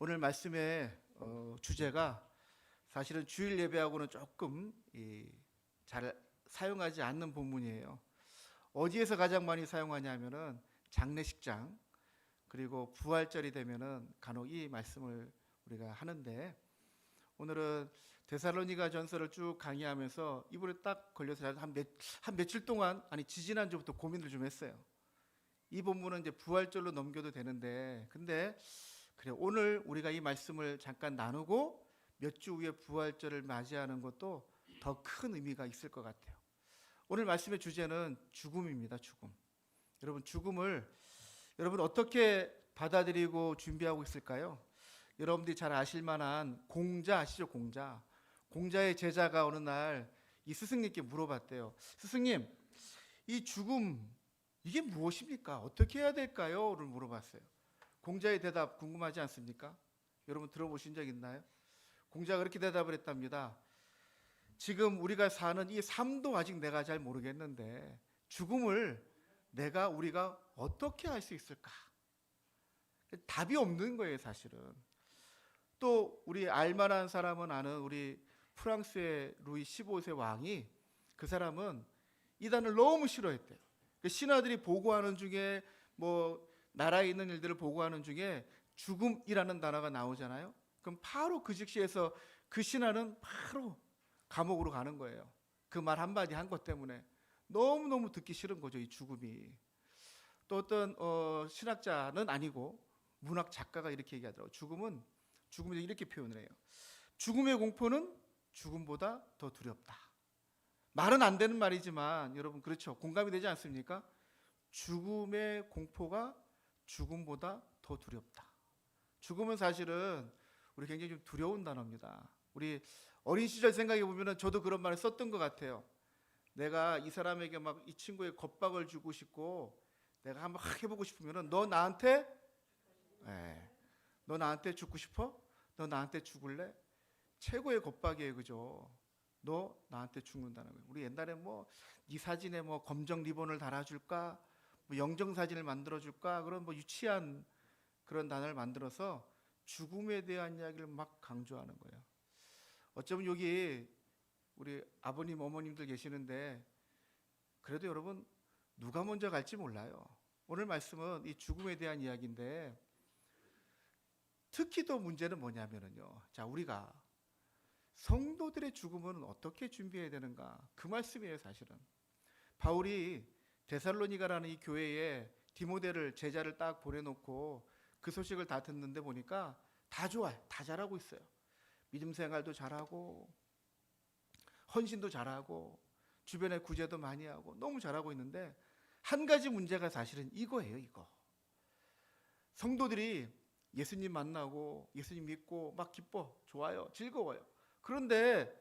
오늘 말씀의 주제가 사실은 주일 예배하고는 조금 잘 사용하지 않는 본문이에요. 어디에서 가장 많이 사용하냐면은 장례식장, 그리고 부활절이 되면은 간혹 이 말씀을 우리가 하는데, 오늘은 데살로니가 전서를 쭉 강의하면서 이번에 딱 걸려서 한 며칠 동안, 아니 지지난주부터 고민을 좀 했어요. 이 본문은 이제 부활절로 넘겨도 되는데, 근데 그래, 오늘 우리가 이 말씀을 잠깐 나누고 몇 주 후에 부활절을 맞이하는 것도 더 큰 의미가 있을 것 같아요. 오늘 말씀의 주제는 죽음입니다. 죽음. 여러분, 죽음을 여러분 어떻게 받아들이고 준비하고 있을까요? 여러분들이 잘 아실 만한 공자 아시죠? 공자의 제자가 어느 날 이 스승님께 물어봤대요. 스승님, 이 죽음 이게 무엇입니까? 어떻게 해야 될까요? 를 물어봤어요. 공자의 대답 궁금하지 않습니까? 여러분 들어보신 적 있나요? 공자가 그렇게 대답을 했답니다. 지금 우리가 사는 이 삶도 아직 내가 잘 모르겠는데 죽음을 우리가 어떻게 할 수 있을까? 답이 없는 거예요, 사실은. 또 우리 알만한 사람은 아는 우리 프랑스의 루이 15세 왕이, 그 사람은 이단을 너무 싫어했대요. 신하들이 보고하는 중에 나라에 있는 일들을 보고하는 중에 죽음이라는 단어가 나오잖아요. 그럼 바로 그 즉시에서 그 신하는 바로 감옥으로 가는 거예요. 그 말 한마디 한 것 때문에 너무너무 듣기 싫은 거죠, 이 죽음이. 또 어떤 신학자는 아니고 문학 작가가 이렇게 얘기하더라고요. 죽음을 이렇게 표현을 해요. 죽음의 공포는 죽음보다 더 두렵다. 말은 안 되는 말이지만 여러분, 그렇죠? 공감이 되지 않습니까? 죽음의 공포가 죽음보다 더 두렵다. 죽음은 사실은 우리 굉장히 좀 두려운 단어입니다. 우리 어린 시절 생각해 보면은 저도 그런 말을 썼던 것 같아요. 내가 이 사람에게 막 이 친구의 겁박을 주고 싶고 내가 한번 해보고 싶으면은 너 나한테 죽고 싶어? 너 나한테 죽을래? 최고의 겁박이에요, 그죠? 너 나한테 죽는다는 거예요. 우리 옛날에 네 사진에 검정 리본을 달아줄까? 영정 사진을 만들어줄까? 그런 유치한 그런 단어를 만들어서 죽음에 대한 이야기를 막 강조하는 거예요. 어쩌면 여기 우리 아버님, 어머님들 계시는데 그래도 여러분 누가 먼저 갈지 몰라요. 오늘 말씀은 이 죽음에 대한 이야기인데, 특히 또 문제는 뭐냐면요. 자, 우리가 성도들의 죽음은 어떻게 준비해야 되는가? 그 말씀이에요, 사실은. 바울이 데살로니가라는 이 교회에 디모데를, 제자를 딱 보내놓고 그 소식을 다 듣는데 보니까 다 좋아요. 다 잘하고 있어요. 믿음 생활도 잘하고 헌신도 잘하고 주변에 구제도 많이 하고 너무 잘하고 있는데, 한 가지 문제가 사실은 이거예요. 이거. 성도들이 예수님 만나고 예수님 믿고 막 기뻐, 좋아요, 즐거워요. 그런데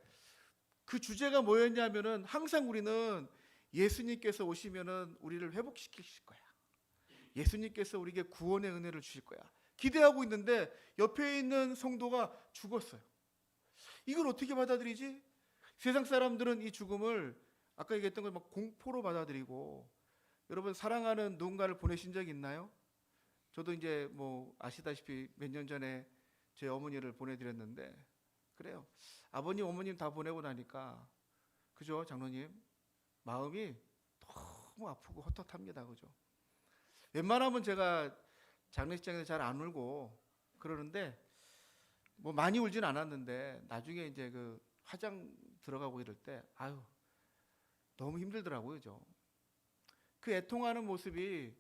그 주제가 뭐였냐면은 항상 우리는 예수님께서 오시면은 우리를 회복시키실 거야. 예수님께서 우리에게 구원의 은혜를 주실 거야. 기대하고 있는데 옆에 있는 성도가 죽었어요. 이걸 어떻게 받아들이지? 세상 사람들은 이 죽음을 아까 얘기했던 걸 막 공포로 받아들이고, 여러분 사랑하는 누군가를 보내신 적 있나요? 저도 이제 아시다시피 몇 년 전에 제 어머니를 보내드렸는데, 그래요. 아버님, 어머님 다 보내고 나니까, 그죠, 장로님? 마음이 너무 아프고 헛헛합니다, 그죠? 웬만하면 제가 장례식장에서 잘 안 울고 그러는데, 많이 울진 않았는데 나중에 이제 그 화장 들어가고 이럴 때 너무 힘들더라고요, 그죠? 그 애통하는 모습이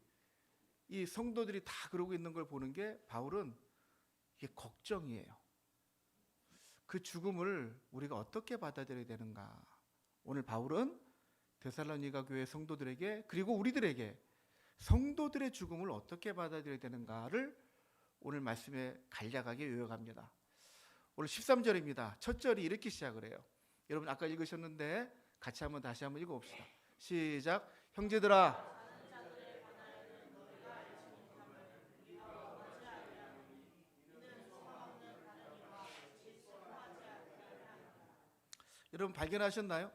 이 성도들이 다 그러고 있는 걸 보는 게 바울은 이게 걱정이에요. 그 죽음을 우리가 어떻게 받아들여야 되는가? 오늘 바울은 데살로니가 교회 성도들에게, 그리고 우리들에게 성도들의 죽음을 어떻게 받아들여야 되는가를 오늘 말씀에 간략하게 요약합니다. 오늘 13절입니다. 첫 절이 이렇게 시작을 해요. 여러분 아까 읽으셨는데 같이 다시 한번 읽어봅시다. 시작. 형제들아, 여러분 발견하셨나요?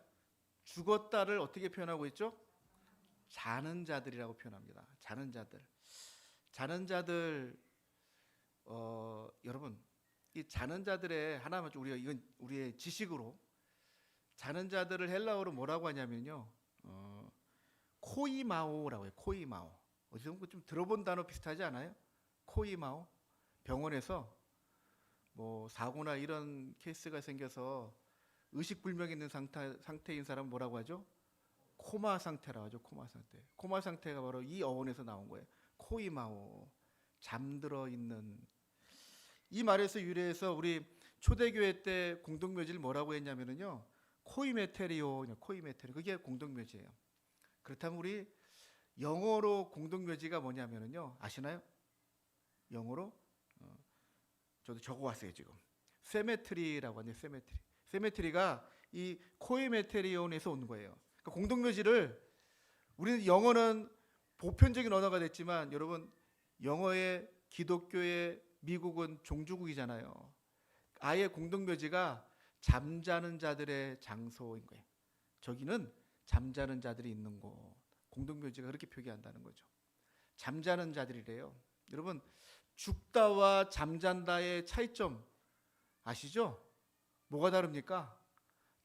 죽었다를 어떻게 표현하고 있죠? 자는 자들이라고 표현합니다. 자는 자들. 여러분 이 자는 자들의 하나만 좀 우리가 이건 우리의 지식으로 자는 자들을 헬라어로 뭐라고 하냐면요. 코이마오라고 해요. 코이마오. 어디서 좀 들어본 단어 비슷하지 않아요? 코이마오. 병원에서 뭐 사고나 이런 케이스가 생겨서 의식불명 있는 상태인 사람 뭐라고 하죠? 코마 상태라고 하죠. 코마 상태. 코마 상태가 바로 이 어원에서 나온 거예요. 코이마오. 잠들어 있는. 이 말에서 유래해서 우리 초대교회 때 공동묘지를 뭐라고 했냐면요. 코이메테리오, 코이메테리오. 그게 공동묘지예요. 그렇다면 우리 영어로 공동묘지가 뭐냐면요. 아시나요? 영어로? 저도 적어왔어요 지금. 세메트리라고 하네요. 세메트리. 세메트리가 이 코이메테리온에서 온 거예요. 그러니까 공동묘지를 우리는 영어는 보편적인 언어가 됐지만 여러분 영어의 기독교의 미국은 종주국이잖아요. 아예 공동묘지가 잠자는 자들의 장소인 거예요. 저기는 잠자는 자들이 있는 곳. 공동묘지가 그렇게 표기한다는 거죠. 잠자는 자들이래요. 여러분 죽다와 잠잔다의 차이점 아시죠? 뭐가 다릅니까?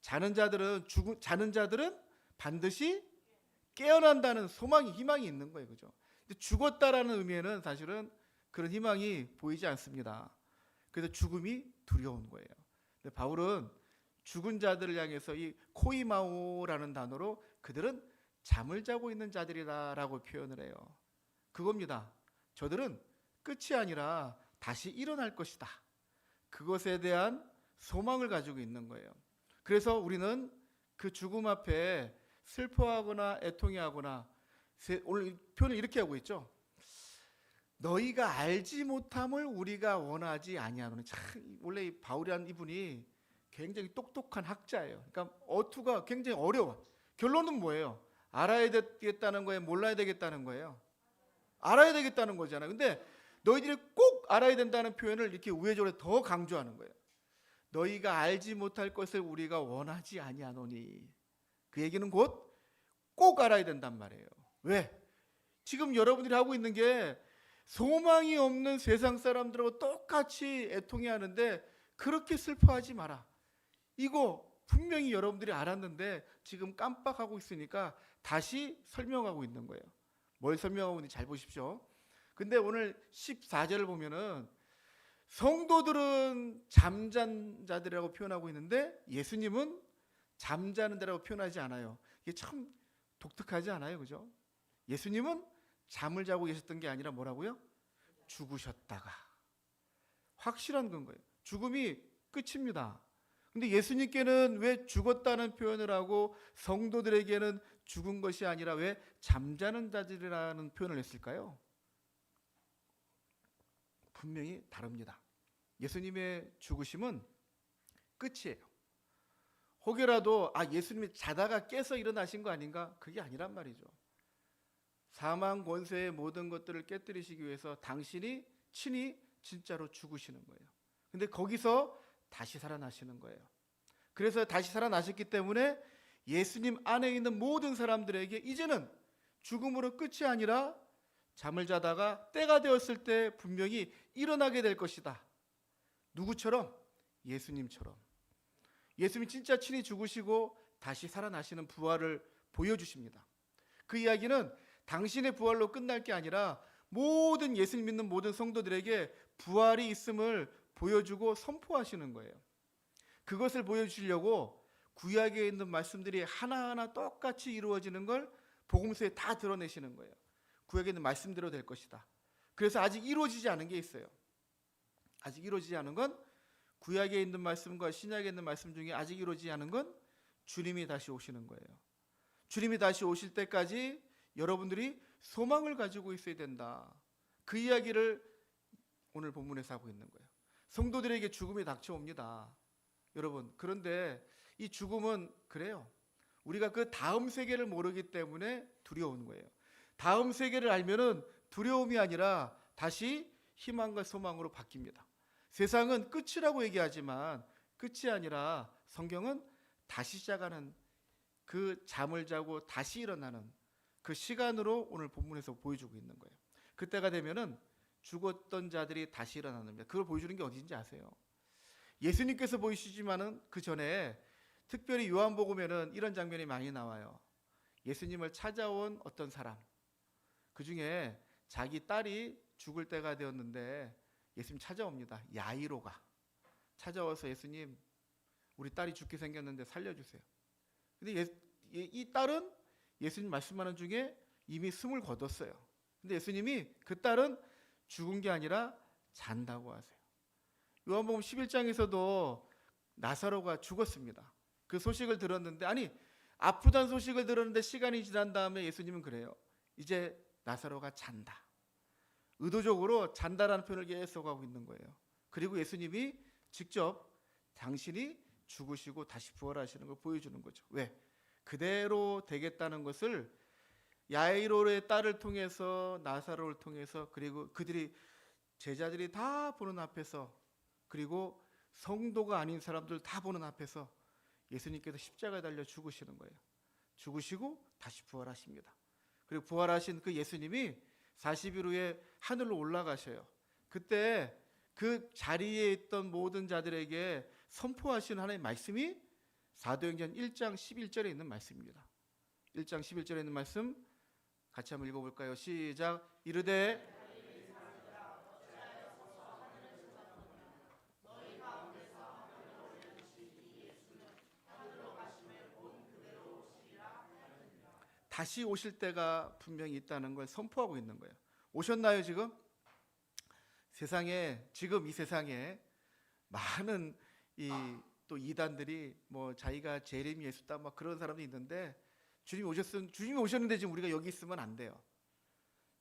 자는 자들은 반드시 깨어난다는 소망이 희망이 있는 거예요. 그죠? 근데 죽었다라는 의미에는 사실은 그런 희망이 보이지 않습니다. 그래서 죽음이 두려운 거예요. 근데 바울은 죽은 자들을 향해서 이 코이마오라는 단어로 그들은 잠을 자고 있는 자들이다라고 표현을 해요. 그겁니다. 저들은 끝이 아니라 다시 일어날 것이다. 그것에 대한 소망을 가지고 있는 거예요. 그래서 우리는 그 죽음 앞에 슬퍼하거나 애통해하거나 오늘 표현을 이렇게 하고 있죠. 너희가 알지 못함을 우리가 원하지 아니하노니. 참 원래 이 바울이라는 이분이 굉장히 똑똑한 학자예요. 그러니까 어투가 굉장히 어려워. 결론은 뭐예요? 알아야 되겠다는 거예요? 몰라야 되겠다는 거예요? 알아야 되겠다는 거잖아요. 근데 너희들이 꼭 알아야 된다는 표현을 이렇게 우회적으로 더 강조하는 거예요. 너희가 알지 못할 것을 우리가 원하지 아니하노니. 그 얘기는 곧 꼭 알아야 된단 말이에요. 왜? 지금 여러분들이 하고 있는 게 소망이 없는 세상 사람들하고 똑같이 애통해하는데 그렇게 슬퍼하지 마라. 이거 분명히 여러분들이 알았는데 지금 깜빡하고 있으니까 다시 설명하고 있는 거예요. 뭘 설명하고 있는지 잘 보십시오. 근데 오늘 14절을 보면은 성도들은 잠잔 자들이라고 표현하고 있는데 예수님은 잠자는 자라고 표현하지 않아요. 이게 참 독특하지 않아요? 그죠? 예수님은 잠을 자고 계셨던 게 아니라 뭐라고요? 죽으셨다가. 확실한 건 거예요. 죽음이 끝입니다. 근데 예수님께는 왜 죽었다는 표현을 하고 성도들에게는 죽은 것이 아니라 왜 잠자는 자들이라는 표현을 했을까요? 분명히 다릅니다. 예수님의 죽으심은 끝이에요. 혹여라도 예수님이 자다가 깨서 일어나신 거 아닌가? 그게 아니란 말이죠. 사망 권세의 모든 것들을 깨뜨리시기 위해서 당신이 친히 진짜로 죽으시는 거예요. 근데 거기서 다시 살아나시는 거예요. 그래서 다시 살아나셨기 때문에 예수님 안에 있는 모든 사람들에게 이제는 죽음으로 끝이 아니라 잠을 자다가 때가 되었을 때 분명히 일어나게 될 것이다. 누구처럼? 예수님처럼. 예수님이 진짜 친히 죽으시고 다시 살아나시는 부활을 보여주십니다. 그 이야기는 당신의 부활로 끝날 게 아니라 모든 예수님 믿는 모든 성도들에게 부활이 있음을 보여주고 선포하시는 거예요. 그것을 보여주시려고 구약에 있는 말씀들이 하나하나 똑같이 이루어지는 걸 복음서에 다 드러내시는 거예요. 구약에 있는 말씀대로 될 것이다. 그래서 아직 이루어지지 않은 게 있어요. 아직 이루어지지 않은 건 구약에 있는 말씀과 신약에 있는 말씀 중에 아직 이루어지지 않은 건 주님이 다시 오시는 거예요. 주님이 다시 오실 때까지 여러분들이 소망을 가지고 있어야 된다. 그 이야기를 오늘 본문에서 하고 있는 거예요. 성도들에게 죽음이 닥쳐옵니다. 여러분, 그런데 이 죽음은 그래요. 우리가 그 다음 세계를 모르기 때문에 두려운 거예요. 다음 세계를 알면은 두려움이 아니라 다시 희망과 소망으로 바뀝니다. 세상은 끝이라고 얘기하지만 끝이 아니라 성경은 다시 시작하는 그 잠을 자고 다시 일어나는 그 시간으로 오늘 본문에서 보여주고 있는 거예요. 그때가 되면은 죽었던 자들이 다시 일어나는 겁니다. 그걸 보여주는 게 어디인지 아세요? 예수님께서 보이시지만은 그 전에 특별히 요한복음에는 이런 장면이 많이 나와요. 예수님을 찾아온 어떤 사람, 그 중에 자기 딸이 죽을 때가 되었는데 예수님 찾아옵니다. 야이로가 찾아와서 예수님, 우리 딸이 죽게 생겼는데 살려주세요. 근데 이 딸은 예수님 말씀하는 중에 이미 숨을 거뒀어요. 근데 예수님이 그 딸은 죽은 게 아니라 잔다고 하세요. 요한복음 11장에서도 나사로가 죽었습니다. 그 소식을 들었는데, 아니 아프다는 소식을 들었는데 시간이 지난 다음에 예수님은 그래요. 이제 나사로가 잔다. 의도적으로 잔다라는 표현을 계속 하고 있는 거예요. 그리고 예수님이 직접 당신이 죽으시고 다시 부활하시는 걸 보여주는 거죠. 왜? 그대로 되겠다는 것을 야이로의 딸을 통해서, 나사로를 통해서, 그리고 그들이, 제자들이 다 보는 앞에서, 그리고 성도가 아닌 사람들 다 보는 앞에서 예수님께서 십자가에 달려 죽으시는 거예요. 죽으시고 다시 부활하십니다. 그리고 부활하신 그 예수님이 40일 후에 하늘로 올라가셔요. 그때 그 자리에 있던 모든 자들에게 선포하신 하나님의 말씀이 사도행전 1장 11절에 있는 말씀입니다. 1장 11절에 있는 말씀 같이 한번 읽어볼까요? 시작. 이르되 다시 오실 때가 분명히 있다는 걸 선포하고 있는 거예요. 오셨나요 지금? 세상에, 지금 이 세상에 많은 또 이단들이 뭐 자기가 재림이 예수다 막 그런 사람도 있는데, 주님이 오셨는데 지금 우리가 여기 있으면 안 돼요.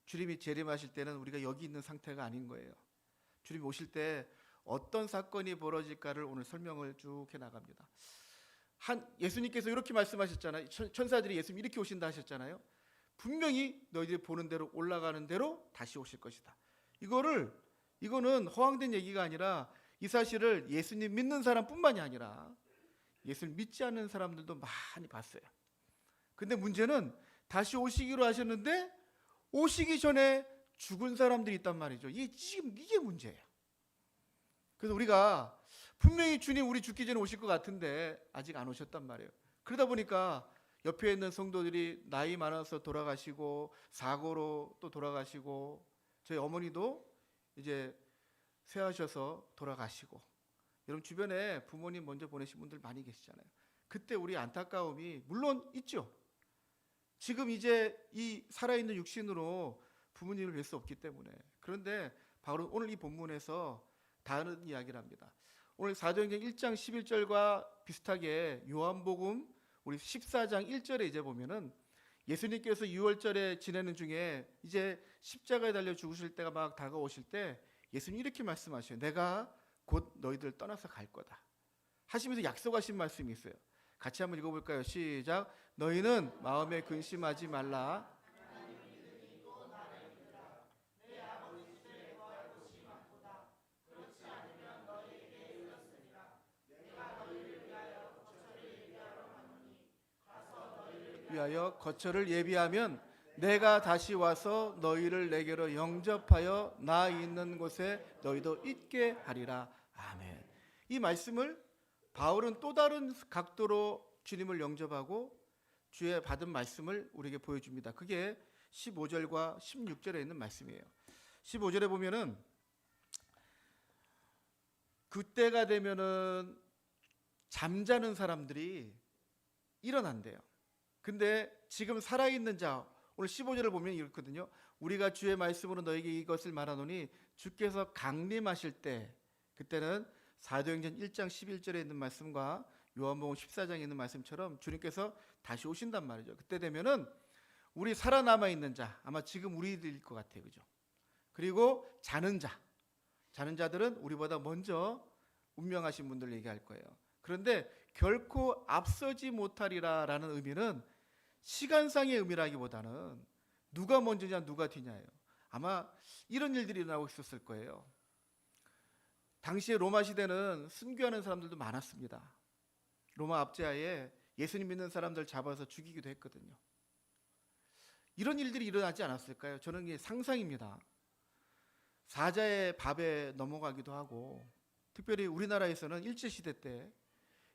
주님이 재림하실 때는 우리가 여기 있는 상태가 아닌 거예요. 주님이 오실 때 어떤 사건이 벌어질까를 오늘 설명을 쭉 해 나갑니다. 예수님께서 이렇게 말씀하셨잖아요. 천사들이 예수님 이렇게 오신다 하셨잖아요. 분명히 너희들이 보는 대로 올라가는 대로 다시 오실 것이다. 이거는 허황된 얘기가 아니라 이 사실을 예수님 믿는 사람뿐만이 아니라 예수님 믿지 않는 사람들도 많이 봤어요. 근데 문제는 다시 오시기로 하셨는데 오시기 전에 죽은 사람들이 있단 말이죠. 이게 문제예요. 그래서 우리가 분명히 주님 우리 죽기 전에 오실 것 같은데 아직 안 오셨단 말이에요. 그러다 보니까 옆에 있는 성도들이 나이 많아서 돌아가시고 사고로 또 돌아가시고, 저희 어머니도 이제 쇠하셔서 돌아가시고, 여러분 주변에 부모님 먼저 보내신 분들 많이 계시잖아요. 그때 우리 안타까움이 물론 있죠. 지금 이제 이 살아있는 육신으로 부모님을 뵐 수 없기 때문에. 그런데 바로 오늘 이 본문에서 다른 이야기를 합니다. 오늘 사도행전 1장 11절과 비슷하게 요한복음 우리 14장 1절에 이제 보면은 예수님께서 6월절에 지내는 중에 이제 십자가에 달려 죽으실 때가 막 다가오실 때 예수님 이렇게 말씀하셔요. 내가 곧 너희들 떠나서 갈 거다 하시면서 약속하신 말씀이 있어요. 같이 한번 읽어볼까요? 시작. 너희는 마음에 근심하지 말라. 위하여 거처를 예비하면 내가 다시 와서 너희를 내게로 영접하여 나 있는 곳에 너희도 있게 하리라. 아멘. 이 말씀을 바울은 또 다른 각도로 주님을 영접하고 주의 받은 말씀을 우리에게 보여줍니다. 그게 15절과 16절에 있는 말씀이에요. 15절에 보면은 그때가 되면은 잠자는 사람들이 일어난대요. 근데 지금 살아있는 자, 오늘 15절을 보면 이렇거든요. 우리가 주의 말씀으로 너에게 이것을 말하노니 주께서 강림하실 때, 그때는 사도행전 1장 11절에 있는 말씀과 요한복음 14장에 있는 말씀처럼 주님께서 다시 오신단 말이죠. 그때 되면은 우리 살아남아 있는 자, 아마 지금 우리들일 것 같아요. 그죠? 그리고 자는 자들은 우리보다 먼저 운명하신 분들 얘기할 거예요. 그런데 결코 앞서지 못하리라라는 의미는 시간상의 의미라기보다는 누가 먼저냐 누가 뒤냐예요. 아마 이런 일들이 일어나고 있었을 거예요. 당시에 로마 시대는 순교하는 사람들도 많았습니다. 로마 압제하에 예수님 믿는 사람들 잡아서 죽이기도 했거든요. 이런 일들이 일어나지 않았을까요? 저는 이게 상상입니다. 사자의 밥에 넘어가기도 하고, 특별히 우리나라에서는 일제시대 때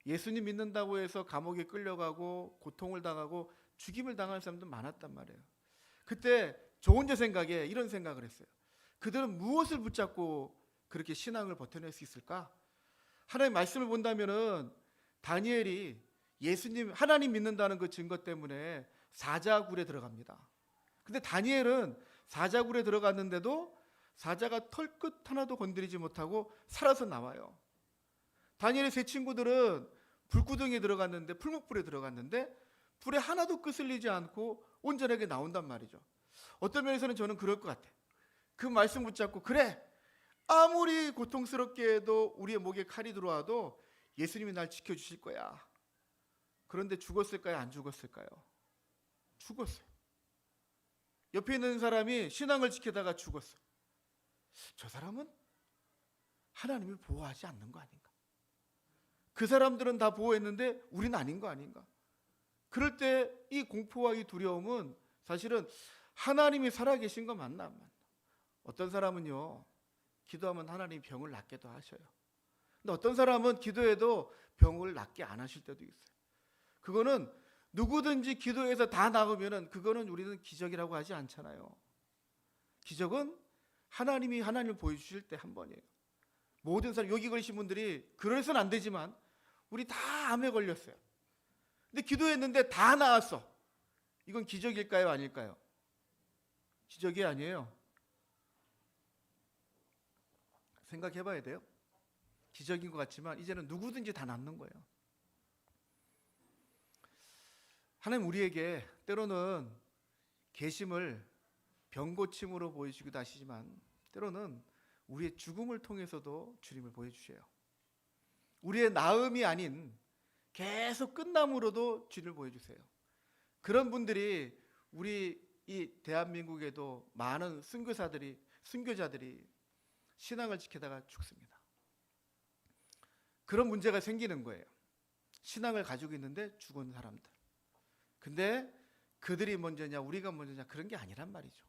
예수님 믿는다고 해서 감옥에 끌려가고 고통을 당하고 죽임을 당하는 사람도 많았단 말이에요. 그때 저 혼자 생각에 이런 생각을 했어요. 그들은 무엇을 붙잡고 그렇게 신앙을 버텨낼 수 있을까? 하나님의 말씀을 본다면은 다니엘이 예수님 하나님 믿는다는 그 증거 때문에 사자굴에 들어갑니다. 근데 다니엘은 사자굴에 들어갔는데도 사자가 털끝 하나도 건드리지 못하고 살아서 나와요. 다니엘의 세 친구들은 불구덩이에 들어갔는데, 풀목불에 들어갔는데 불에 하나도 끄슬리지 않고 온전하게 나온단 말이죠. 어떤 면에서는 저는 그럴 것 같아요. 그 말씀 붙잡고, 그래, 아무리 고통스럽게 해도 우리의 목에 칼이 들어와도 예수님이 날 지켜주실 거야. 그런데 죽었을까요? 안 죽었을까요? 죽었어요. 옆에 있는 사람이 신앙을 지키다가 죽었어요. 저 사람은 하나님을 보호하지 않는 거 아닌가? 그 사람들은 다 보호했는데 우리는 아닌 거 아닌가? 그럴 때 이 공포와 이 두려움은 사실은 하나님이 살아계신 거 맞나 안 맞나? 어떤 사람은요, 기도하면 하나님이 병을 낫게도 하셔요. 근데 어떤 사람은 기도해도 병을 낫게 안 하실 때도 있어요. 그거는 누구든지 기도해서 다 나으면은 그거는 우리는 기적이라고 하지 않잖아요. 기적은 하나님이 하나님을 보여주실 때 한 번이에요. 모든 사람, 여기 걸리신 분들이 그래서는 안 되지만 우리 다 암에 걸렸어요. 근데 기도했는데 다 나았어. 이건 기적일까요? 아닐까요? 기적이 아니에요. 생각해 봐야 돼요. 기적인 것 같지만 이제는 누구든지 다 낫는 거예요. 하나님 우리에게 때로는 계심을 병고침으로 보여주기도 하시지만 때로는 우리의 죽음을 통해서도 주님을 보여주셔요. 우리의 나음이 아닌 계속 끝남으로도 주님을 보여주세요. 그런 분들이 우리 이 대한민국에도 많은 순교자들이 신앙을 지키다가 죽습니다. 그런 문제가 생기는 거예요. 신앙을 가지고 있는데 죽은 사람들. 근데 그들이 먼저냐 우리가 먼저냐 그런 게 아니란 말이죠.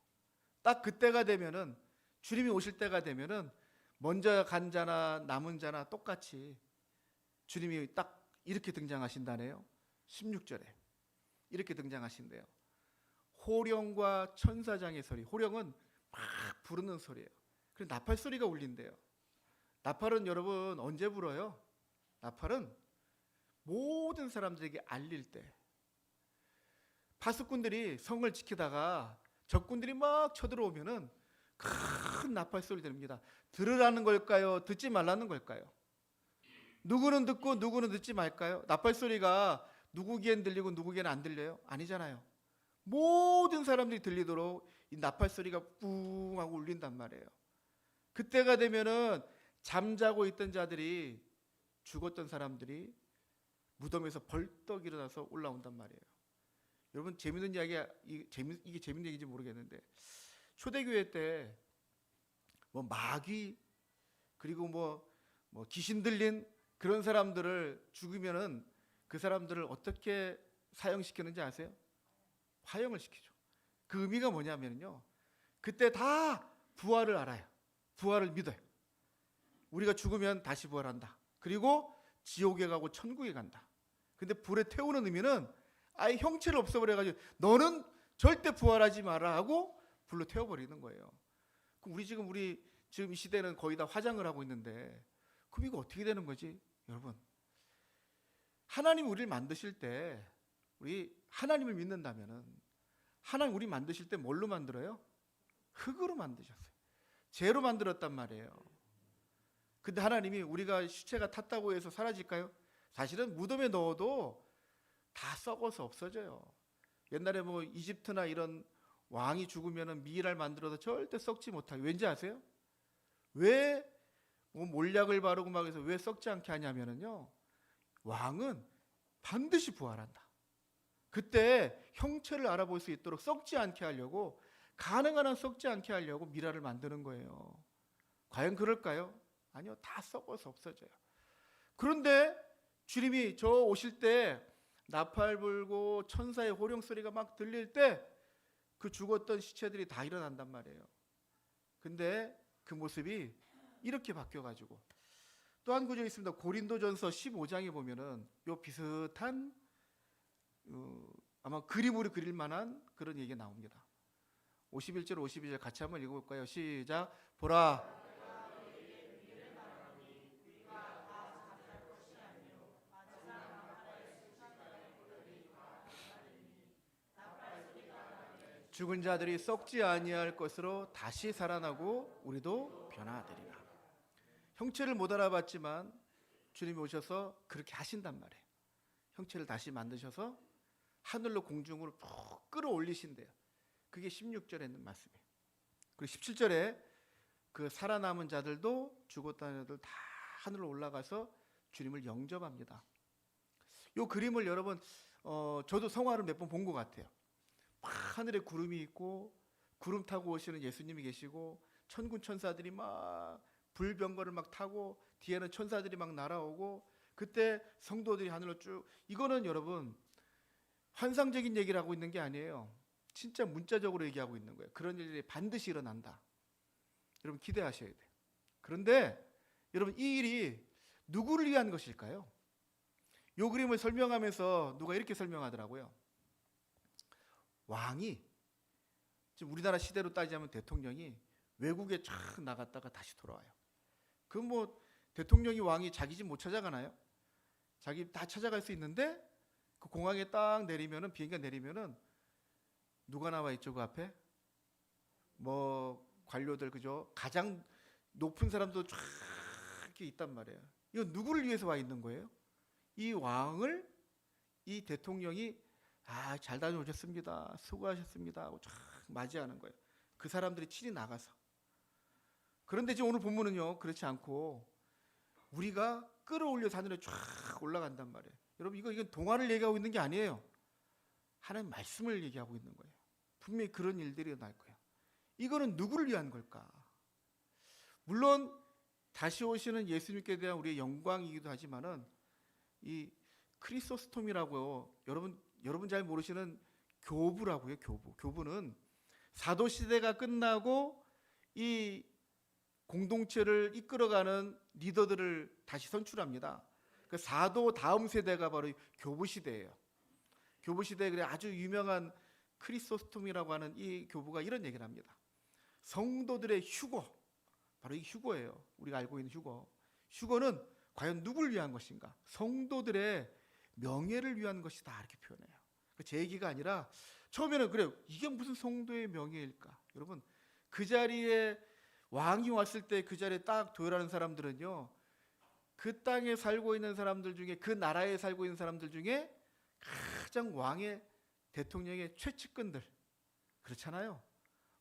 딱 그때가 되면은, 주님이 오실 때가 되면은 먼저 간 자나 남은 자나 똑같이 주님이 딱 이렇게 등장하신다네요. 16절에 이렇게 등장하신대요. 호령과 천사장의 소리. 호령은 막 부르는 소리예요. 그리고 나팔 소리가 울린대요. 나팔은 여러분 언제 불어요? 나팔은 모든 사람들에게 알릴 때, 파수꾼들이 성을 지키다가 적군들이 막 쳐들어오면은 큰 나팔 소리 들립니다. 들으라는 걸까요? 듣지 말라는 걸까요? 누구는 듣고 누구는 듣지 말까요? 나팔 소리가 누구 귀엔 들리고 누구 귀엔 안 들려요? 아니잖아요. 모든 사람들이 들리도록 이 나팔 소리가 뿡 하고 울린단 말이에요. 그때가 되면은 잠자고 있던 자들이, 죽었던 사람들이 무덤에서 벌떡 일어나서 올라온단 말이에요. 여러분 재밌는 이야기가, 이게 재밌는 얘기인지 모르겠는데, 초대교회 때 뭐 마귀 그리고 뭐 귀신 들린 그런 사람들을 죽이면은 그 사람들을 어떻게 사형시키는지 아세요? 화형을 시키죠. 그 의미가 뭐냐면요, 그때 다 부활을 알아요. 부활을 믿어요. 우리가 죽으면 다시 부활한다. 그리고 지옥에 가고 천국에 간다. 근데 불에 태우는 의미는 아예 형체를 없애버려가지고 너는 절대 부활하지 마라 하고 불로 태워버리는 거예요. 그럼 우리 지금 이 시대는 거의 다 화장을 하고 있는데, 그럼 이거 어떻게 되는 거지? 여러분, 하나님 우리를 만드실 때, 우리 하나님을 믿는다면은, 하나님 우리 만드실 때 뭘로 만들어요? 흙으로 만드셨어요. 재로 만들었단 말이에요. 근데 하나님이 우리가 시체가 탔다고 해서 사라질까요? 사실은 무덤에 넣어도 다 썩어서 없어져요. 옛날에 뭐 이집트나 이런 왕이 죽으면 미랄 만들어서 절대 썩지 못하게. 왠지 아세요? 왜 뭐 몰약을 바르고 막 해서 왜 썩지 않게 하냐면요, 왕은 반드시 부활한다. 그때 형체를 알아볼 수 있도록 썩지 않게 하려고, 가능한 한 썩지 않게 하려고 미랄을 만드는 거예요. 과연 그럴까요? 아니요, 다 썩어서 없어져요. 그런데 주님이 저 오실 때 나팔 불고 천사의 호령 소리가 막 들릴 때 그 죽었던 시체들이 다 일어난단 말이에요. 근데 그 모습이 이렇게 바뀌어가지고 또 한 구절 있습니다. 고린도전서 15장에 보면은 요 비슷한 아마 그림으로 그릴 만한 그런 얘기가 나옵니다. 51절 52절 같이 한번 읽어볼까요? 시작. 보라, 죽은 자들이 썩지 아니할 것으로 다시 살아나고 우리도 변화되리라. 형체를 못 알아봤지만 주님이 오셔서 그렇게 하신단 말이에요. 형체를 다시 만드셔서 하늘로 공중으로 푹 끌어올리신대요. 그게 16절에 있는 말씀이에요. 그리고 17절에 그 살아남은 자들도 죽었다는 자들 다 하늘로 올라가서 주님을 영접합니다. 이 그림을 여러분 저도 성화를 몇 번 본 것 같아요. 막 하늘에 구름이 있고 구름 타고 오시는 예수님이 계시고 천군 천사들이 막 불병거를 막 타고 뒤에는 천사들이 막 날아오고 그때 성도들이 하늘로 쭉. 이거는 여러분 환상적인 얘기를 하고 있는 게 아니에요. 진짜 문자적으로 얘기하고 있는 거예요. 그런 일이 반드시 일어난다. 여러분 기대하셔야 돼요. 그런데 여러분 이 일이 누구를 위한 것일까요? 이 그림을 설명하면서 누가 이렇게 설명하더라고요. 왕이, 지금 우리나라 시대로 따지자면 대통령이 외국에 쫙 나갔다가 다시 돌아와요. 그럼 뭐 대통령이 왕이 자기 집 못 찾아가나요? 자기 다 찾아갈 수 있는데 그 공항에 딱 내리면은 비행기가 내리면은 누가 나와 있죠? 그 앞에 뭐 관료들 그죠? 가장 높은 사람도 쫙 이렇게 있단 말이에요. 이거 누구를 위해서 와 있는 거예요? 이 왕을 이 대통령이 잘 다녀오셨습니다. 수고하셨습니다. 하고 쫙 맞이하는 거예요. 그 사람들이 친히 나가서. 그런데 지금 오늘 본문은요 그렇지 않고 우리가 끌어올려서 하늘에 쫙 올라간단 말이에요. 여러분 이건 동화를 얘기하고 있는 게 아니에요. 하나님 말씀을 얘기하고 있는 거예요. 분명히 그런 일들이 일어날 거예요. 이거는 누구를 위한 걸까? 물론 다시 오시는 예수님께 대한 우리의 영광이기도 하지만은 이 크리소스톰이라고요. 여러분 잘 모르시는 교부라고요. 교부는 사도 시대가 끝나고 이 공동체를 이끌어가는 리더들을 다시 선출합니다. 그 사도 다음 세대가 바로 교부 시대예요. 교부 시대에 그래 아주 유명한 크리소스톰이라고 하는 이 교부가 이런 얘기를 합니다. 성도들의 휴거, 바로 이 휴거예요. 우리가 알고 있는 휴거. 휴거는 과연 누구를 위한 것인가? 성도들의 명예를 위한 것이다 이렇게 표현해요. 제 얘기가 아니라 처음에는 그래요. 이게 무슨 성도의 명예일까? 여러분 그 자리에 왕이 왔을 때 그 자리에 딱 도열하는 사람들은요 그 땅에 살고 있는 사람들 중에 그 나라에 살고 있는 사람들 중에 가장 왕의 대통령의 최측근들 그렇잖아요.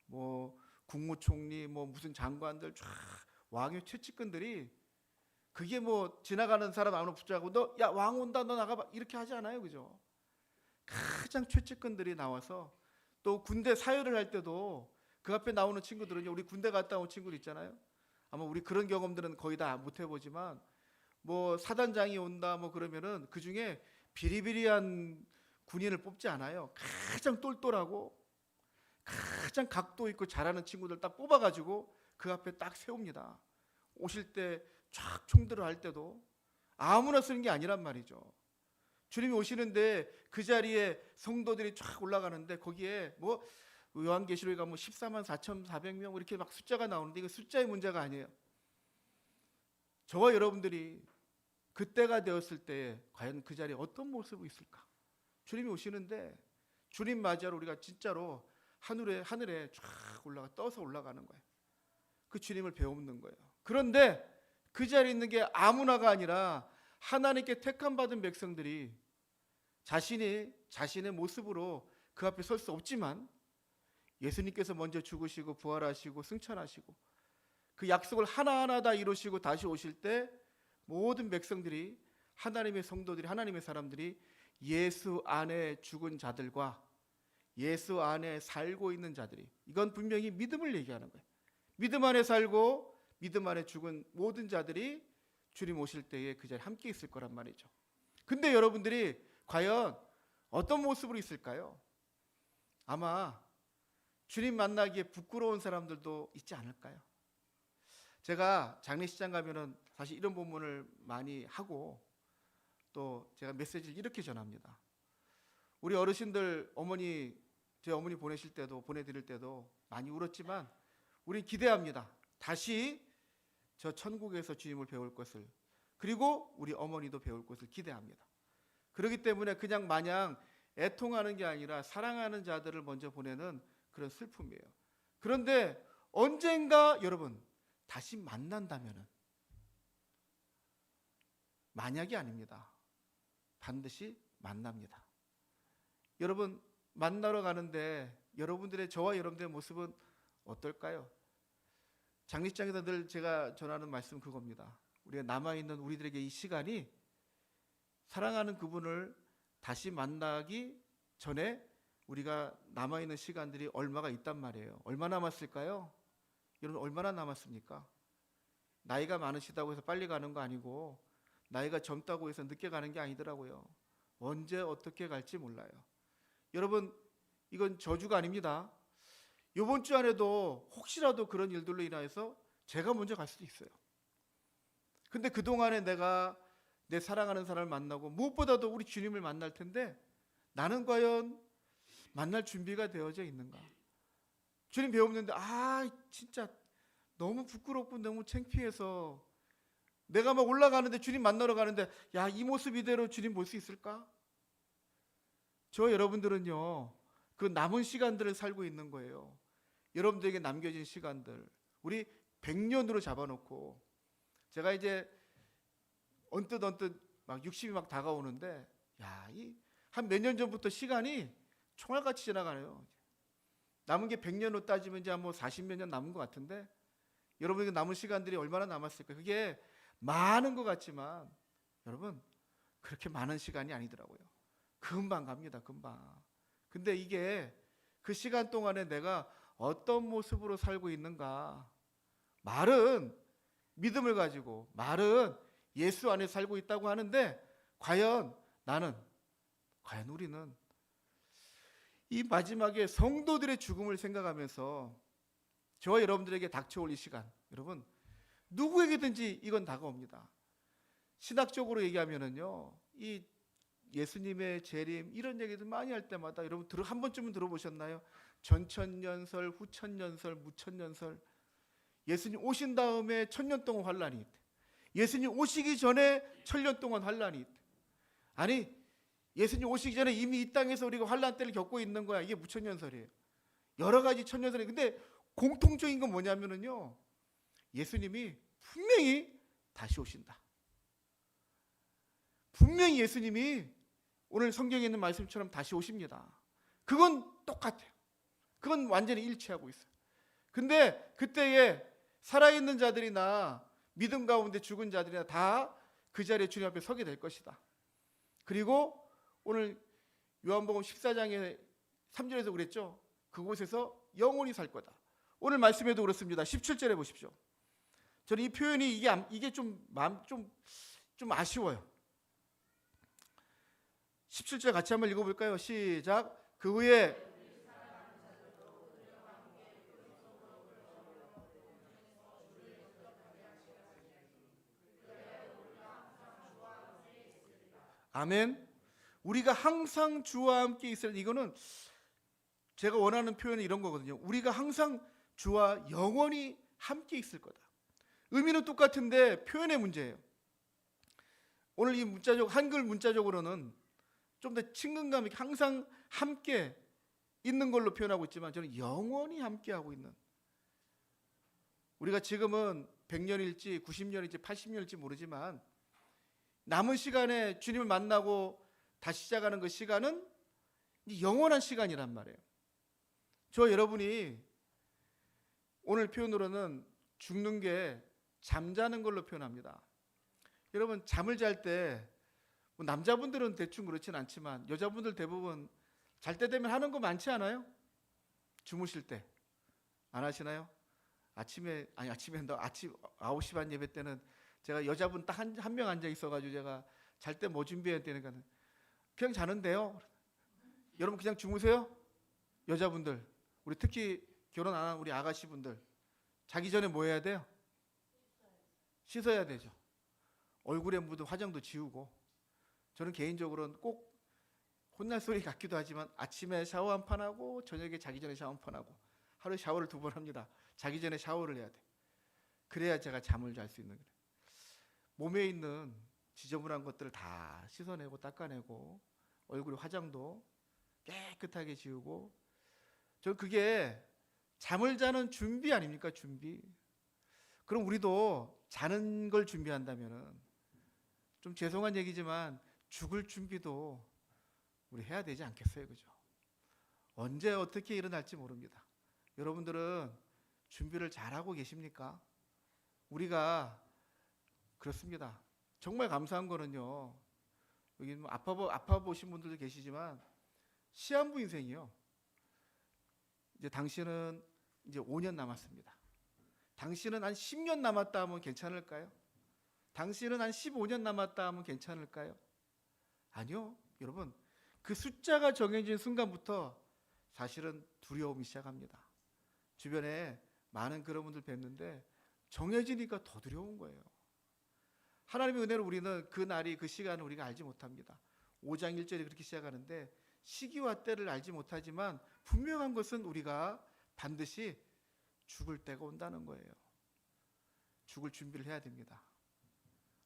뭐 국무총리 뭐 무슨 장관들 쫙 왕의 최측근들이 그게 뭐 지나가는 사람 아무나 붙잡고 너 야 왕 온다 너 나가봐 이렇게 하지 않아요. 그죠? 가장 최측근들이 나와서 또 군대 사열을 할 때도 그 앞에 나오는 친구들은요 우리 군대 갔다 온 친구들 있잖아요. 아마 우리 그런 경험들은 거의 다 못 해보지만 뭐 사단장이 온다 뭐 그러면은 그 중에 비리비리한 군인을 뽑지 않아요. 가장 똘똘하고 가장 각도 있고 잘하는 친구들 딱 뽑아가지고 그 앞에 딱 세웁니다. 오실 때 쫙 총들을 할 때도 아무나 쓰는 게 아니란 말이죠. 주님이 오시는데 그 자리에 성도들이 쫙 올라가는데 거기에 뭐 요한계시록에 가면 14만 4,400명 이렇게 막 숫자가 나오는데 이거 숫자의 문제가 아니에요. 저와 여러분들이 그때가 되었을 때 과연 그 자리에 어떤 모습이 있을까? 주님이 오시는데 주님 맞이하러 우리가 진짜로 하늘에 쫙 떠서 올라가는 거예요. 그 주님을 배우는 거예요. 그런데 그 자리에 있는 게 아무나가 아니라 하나님께 택함 받은 백성들이 자신의 모습으로 그 앞에 설 수 없지만 예수님께서 먼저 죽으시고 부활하시고 승천하시고 그 약속을 하나하나 다 이루시고 다시 오실 때 모든 백성들이 하나님의 성도들이 하나님의 사람들이 예수 안에 죽은 자들과 예수 안에 살고 있는 자들이 이건 분명히 믿음을 얘기하는 거예요. 믿음 안에 살고 믿음 안에 죽은 모든 자들이 주님 오실 때에 그 자리에 함께 있을 거란 말이죠. 근데 여러분들이 과연 어떤 모습으로 있을까요? 아마 주님 만나기에 부끄러운 사람들도 있지 않을까요? 제가 장례식장 가면은 사실 이런 본문을 많이 하고 또 제가 메시지를 이렇게 전합니다. 우리 어르신들 제 어머니 보내드릴 때도 많이 울었지만 우린 기대합니다. 다시 저 천국에서 주님을 배울 것을, 그리고 우리 어머니도 배울 것을 기대합니다. 그렇기 때문에 그냥 마냥 애통하는 게 아니라 사랑하는 자들을 먼저 보내는 그런 슬픔이에요. 그런데 언젠가 여러분 다시 만난다면은, 만약이 아닙니다. 반드시 만납니다. 여러분 만나러 가는데 여러분들의, 저와 여러분들의 모습은 어떨까요? 장례식장에서 늘 제가 전하는 말씀 그겁니다. 우리가 남아있는 우리들에게 이 시간이 사랑하는 그분을 다시 만나기 전에 우리가 남아있는 시간들이 얼마가 있단 말이에요. 얼마 남았을까요? 여러분 얼마나 남았습니까? 나이가 많으시다고 해서 빨리 가는 거 아니고 나이가 젊다고 해서 늦게 가는 게 아니더라고요. 언제 어떻게 갈지 몰라요. 여러분 이건 저주가 아닙니다. 이번 주 안에도 혹시라도 그런 일들로 인하여서 제가 먼저 갈 수도 있어요. 근데 그동안에 내가 내 사랑하는 사람을 만나고 무엇보다도 우리 주님을 만날 텐데 나는 과연 만날 준비가 되어져 있는가? 주님 배웠는데 진짜 너무 부끄럽고 너무 창피해서 내가 막 올라가는데, 주님 만나러 가는데 야, 이 모습 이대로 주님 볼 수 있을까? 저 여러분들은요 그 남은 시간들을 살고 있는 거예요. 여러분들에게 남겨진 시간들 우리 100년으로 잡아놓고, 제가 이제 언뜻 막 60이 막 다가오는데 야, 한 몇 년 전부터 시간이 총알같이 지나가네요. 남은 게 100년으로 따지면 이제 뭐 40몇 년 남은 것 같은데 여러분에게 남은 시간들이 얼마나 남았을까? 그게 많은 것 같지만 여러분 그렇게 많은 시간이 아니더라고요. 금방 갑니다. 금방. 근데 이게 그 시간 동안에 내가 어떤 모습으로 살고 있는가? 말은 믿음을 가지고, 말은 예수 안에 살고 있다고 하는데 과연 우리는 이 마지막에 성도들의 죽음을 생각하면서 저와 여러분들에게 닥쳐올 이 시간, 여러분 누구에게든지 이건 다가옵니다. 신학적으로 얘기하면은요, 이 예수님의 재림 이런 얘기들 많이 할 때마다 여러분 한 번쯤은 들어보셨나요? 전천년설, 후천년설, 무천년설. 예수님 오신 다음에 1000년 동안 환란이 있대. 예수님 오시기 전에 1000년 동안 환란이 있대. 아니 예수님 오시기 전에 이미 이 땅에서 우리가 환란 때를 겪고 있는 거야. 이게 무천년설이에요. 여러 가지 천년설이. 근데 공통적인 건 뭐냐면은요, 예수님이 분명히 다시 오신다. 분명히 예수님이 오늘 성경에 있는 말씀처럼 다시 오십니다. 그건 똑같아요. 그건 완전히 일치하고 있어요. 근데 그때에 살아있는 자들이나 믿음 가운데 죽은 자들이나 다 그 자리에 주님 앞에 서게 될 것이다. 그리고 오늘 요한복음 14장에 3절에서 그랬죠. 그곳에서 영원히 살 거다. 오늘 말씀에도 그렇습니다. 17절에 보십시오. 저는 이 표현이 이게 좀 아쉬워요. 17절 같이 한번 읽어볼까요? 시작. 그 후에 아멘. 우리가 항상 주와 함께 있을, 이거는 제가 원하는 표현은 이런 거거든요. 우리가 항상 주와 영원히 함께 있을 거다. 의미는 똑같은데 표현의 문제예요. 오늘 이 한글 문자적으로는 좀 더 친근감 있게 항상 함께 있는 걸로 표현하고 있지만 저는 영원히 함께하고 있는, 우리가 지금은 100년일지 90년일지 80년일지 모르지만 남은 시간에 주님을 만나고 다시 시작하는 그 시간은 영원한 시간이란 말이에요. 저 여러분이 오늘 표현으로는 죽는 게 잠자는 걸로 표현합니다. 여러분 잠을 잘 때 남자분들은 대충 그렇진 않지만 여자분들 대부분 잘 때 되면 하는 거 많지 않아요? 주무실 때 안 하시나요? 아침 9시 반 예배 때는 제가 여자분 딱 한 명 앉아 있어가지고 제가 잘 때 뭐 준비해야 되니까 그냥 자는데요. 여러분 그냥 주무세요? 여자분들, 우리 특히 결혼 안 한 우리 아가씨분들 자기 전에 뭐 해야 돼요? 씻어야 되죠. 얼굴에 묻은 화장도 지우고. 저는 개인적으로는 꼭 혼날 소리 같기도 하지만 아침에 샤워 한 판 하고 저녁에 자기 전에 샤워 한 판 하고 하루에 샤워를 2번 합니다. 자기 전에 샤워를 해야 돼. 그래야 제가 잠을 잘 수 있는 거예요. 몸에 있는 지저분한 것들을 다 씻어내고 닦아내고 얼굴에 화장도 깨끗하게 지우고. 저는 그게 잠을 자는 준비 아닙니까? 준비. 그럼 우리도 자는 걸 준비한다면은 좀 죄송한 얘기지만 죽을 준비도 우리 해야 되지 않겠어요? 그죠? 언제 어떻게 일어날지 모릅니다. 여러분들은 준비를 잘하고 계십니까? 우리가 그렇습니다. 정말 감사한 거는요. 여기 뭐 아파 보신 분들도 계시지만 시한부 인생이요. 이제 당신은 이제 5년 남았습니다. 당신은 한 10년 남았다 하면 괜찮을까요? 당신은 한 15년 남았다 하면 괜찮을까요? 아니요. 여러분, 그 숫자가 정해진 순간부터 사실은 두려움이 시작합니다. 주변에 많은 그런 분들 뵀는데 정해지니까 더 두려운 거예요. 하나님의 은혜로 우리는 그 날이 그 시간을 우리가 알지 못합니다. 5장 1절이 그렇게 시작하는데 시기와 때를 알지 못하지만 분명한 것은 우리가 반드시 죽을 때가 온다는 거예요. 죽을 준비를 해야 됩니다.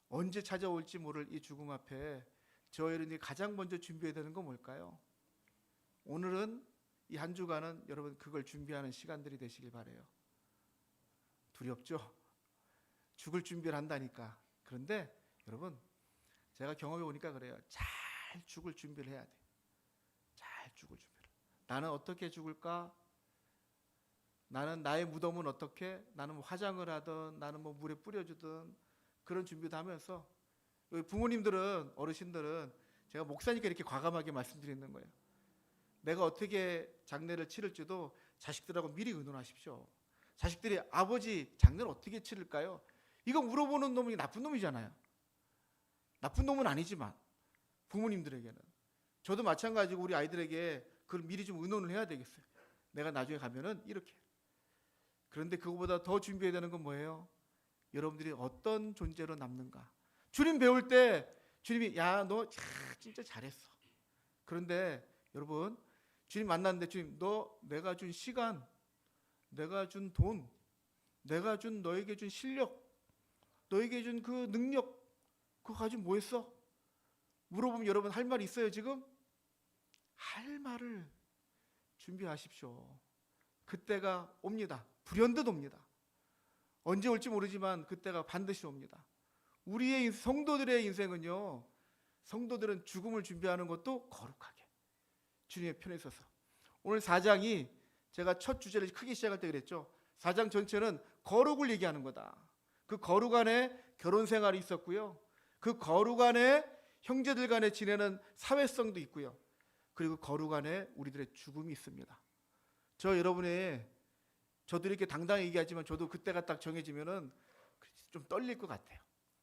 언제 찾아올지 모를 이 죽음 앞에 저희들이 가장 먼저 준비해야 되는 건 뭘까요? 오늘은 이 한 주간은 여러분 그걸 준비하는 시간들이 되시길 바라요. 두렵죠? 죽을 준비를 한다니까. 그런데 여러분 제가 경험해 보니까 그래요. 잘 죽을 준비를 해야 돼. 잘 죽을 준비를. 나는 어떻게 죽을까? 나는 나의 무덤은 어떻게? 나는 뭐 화장을 하든 나는 뭐 물에 뿌려주든 그런 준비도 하면서 부모님들은 어르신들은 제가 목사니까 이렇게 과감하게 말씀드리는 거예요. 내가 어떻게 장례를 치를지도 자식들하고 미리 의논하십시오. 자식들이 아버지 장례를 어떻게 치를까요? 이거 물어보는 놈이 나쁜 놈이잖아요. 나쁜 놈은 아니지만 부모님들에게는 저도 마찬가지고 우리 아이들에게 그걸 미리 좀 의논을 해야 되겠어요. 내가 나중에 가면은 이렇게. 그런데 그거보다 더 준비해야 되는 건 뭐예요? 여러분들이 어떤 존재로 남는가? 주님 배울 때 주님이 야, 너 진짜 잘했어. 그런데 여러분 주님 만났는데 주님 너 내가 준 시간, 내가 준 돈, 내가 준 너에게 준 실력, 너에게 준 그 능력 그거 가지고 뭐 했어? 물어보면 여러분 할 말 있어요 지금? 할 말을 준비하십시오. 그때가 옵니다. 불현듯 옵니다. 언제 올지 모르지만 그때가 반드시 옵니다. 우리의 성도들의 인생은요. 성도들은 죽음을 준비하는 것도 거룩하게 주님의 편에 서서. 오늘 4장이 제가 첫 주제를 크게 시작할 때 그랬죠. 4장 전체는 거룩을 얘기하는 거다. 그 거룩 안에 결혼 생활이 있었고요. 그 거룩 안에 형제들 간에 지내는 사회성도 있고요. 그리고 거룩 안에 우리들의 죽음이 있습니다. 저도 이렇게 당당히 얘기하지만 저도 그때가 딱 정해지면은 좀 떨릴 것 같아요.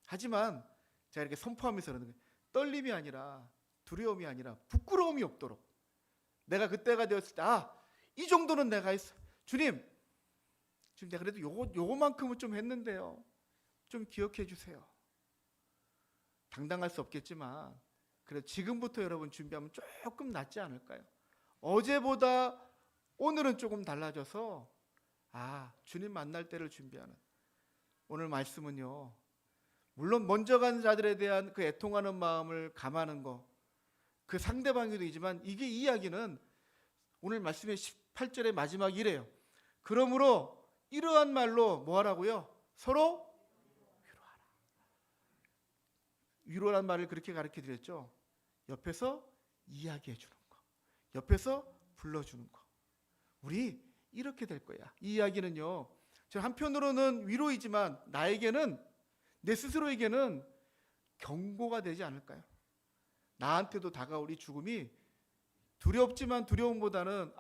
하지만 제가 이렇게 선포하면서 그러는 거예요. 떨림이 아니라 두려움이 아니라 부끄러움이 없도록 내가 그때가 되었을 때 이 정도는 내가 했어. 주님 내가 그래도 요거만큼은 좀 했는데요. 좀 기억해 주세요. 당당할 수 없겠지만 그래도 지금부터 여러분 준비하면 조금 낫지 않을까요? 어제보다 오늘은 조금 달라져서 주님 만날 때를 준비하는 오늘 말씀은요. 물론 먼저 간 자들에 대한 그 애통하는 마음을 감하는 거, 그 상대방에도 있지만 이게 이야기는 오늘 말씀의 18절의 마지막이래요. 그러므로 이러한 말로 뭐 하라고요? 서로 위로하라. 위로란 말을 그렇게 가르쳐 드렸죠. 옆에서 이야기해 주는 거, 옆에서 불러주는 거. 우리 이렇게 될 거야. 이 이야기는요. 저 한편으로는 위로이지만 나에게는 내 스스로에게는 경고가 되지 않을까요? 나한테도 다가올 이 죽음이 두렵지만 두려움보다는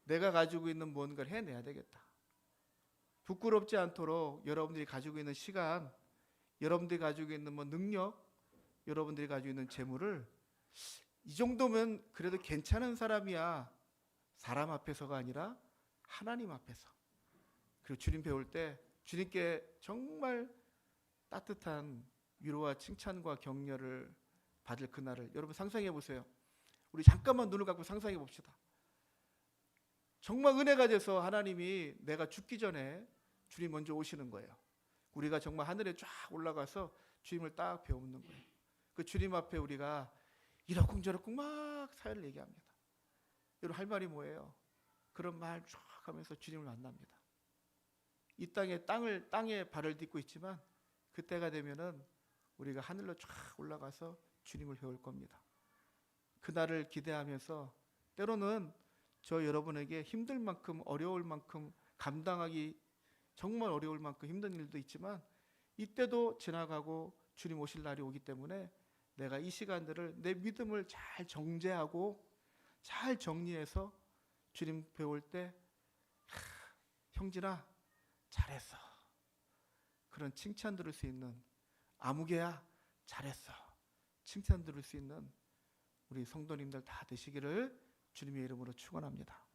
내가 가지고 있는 뭔가를 해내야 되겠다. 부끄럽지 않도록 여러분들이 가지고 있는 시간, 여러분들이 가지고 있는 능력, 여러분들이 가지고 있는 재물을 이 정도면 그래도 괜찮은 사람이야. 사람 앞에서가 아니라 하나님 앞에서. 그리고 주님 배울 때 주님께 정말 따뜻한 위로와 칭찬과 격려를 받을 그날을 여러분 상상해 보세요. 우리 잠깐만 눈을 감고 상상해 봅시다. 정말 은혜가 돼서 하나님이 내가 죽기 전에 주님 먼저 오시는 거예요. 우리가 정말 하늘에 쫙 올라가서 주님을 딱 배우는 거예요. 그 주님 앞에 우리가 이러쿵저러쿵 막 사연을 얘기합니다. 여러분 할 말이 뭐예요? 그런 말 쫙 하면서 주님을 만납니다. 이 땅에 발을 딛고 있지만 그때가 되면은 우리가 하늘로 쫙 올라가서 주님을 배울 겁니다. 그날을 기대하면서 때로는 저 여러분에게 힘들 만큼 어려울 만큼 감당하기 정말 어려울 만큼 힘든 일도 있지만 이때도 지나가고 주님 오실 날이 오기 때문에 내가 이 시간들을 내 믿음을 잘 정제하고 잘 정리해서 주님 배울 때 형진아 잘했어. 그런 칭찬 들을 수 있는 아무개야 잘했어. 칭찬 들을 수 있는 우리 성도님들 다 되시기를 주님의 이름으로 축원합니다.